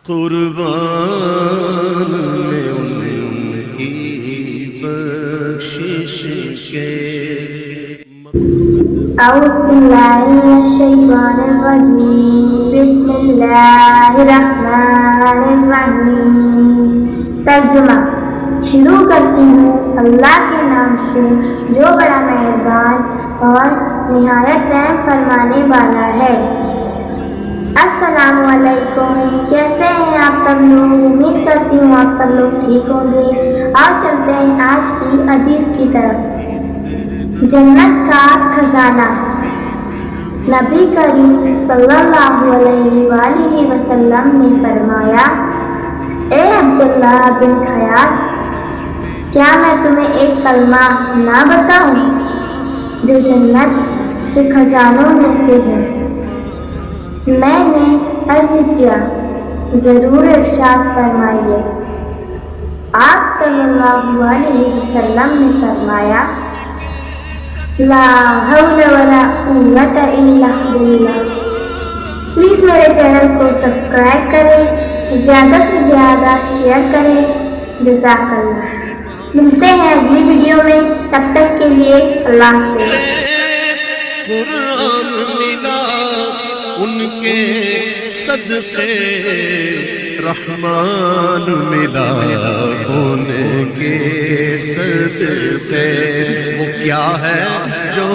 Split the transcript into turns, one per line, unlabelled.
قربان میں ان کی بخشش کے
اعوذ باللہ من الشیطان الرجیم بسم اللہ الرحمن الرحیم۔ ترجمہ۔ شروع کرتی ہوں اللہ کے نام سے جو بڑا مہربان اور نہایت رحم فرمانے والا ہے۔ السلام علیکم، کیسے ہیں آپ سب لوگ؟ امید کرتی ہوں آپ سب لوگ ٹھیک ہوں گے۔ آج چلتے ہیں آج کی حدیث کی طرف۔ جنت کا خزانہ۔ نبی کریم صلی اللہ علیہ وآلہ وسلم نے فرمایا، اے عبداللہ بن خیاس، کیا میں تمہیں ایک کلمہ نہ بتاؤں جو جنت کے خزانوں میں سے ہے؟ میں نے عرض کیا، ضرور، ارشاد فرمائیے۔ آپ صلی اللہ علیہ وسلم نے فرمایا، لا حول ولا قوت الا باللہ۔ پلیز میرے چینل کو سبسکرائب کریں، زیادہ سے زیادہ شیئر کریں۔ جزاک اللہ۔ ملتے ہیں اگلی ویڈیو میں، تب تک کے لیے اللہ حافظ۔
قرآن ملا ان کے صدقے، رحمان ملا ان کے صدقے۔ وہ کیا ہے جو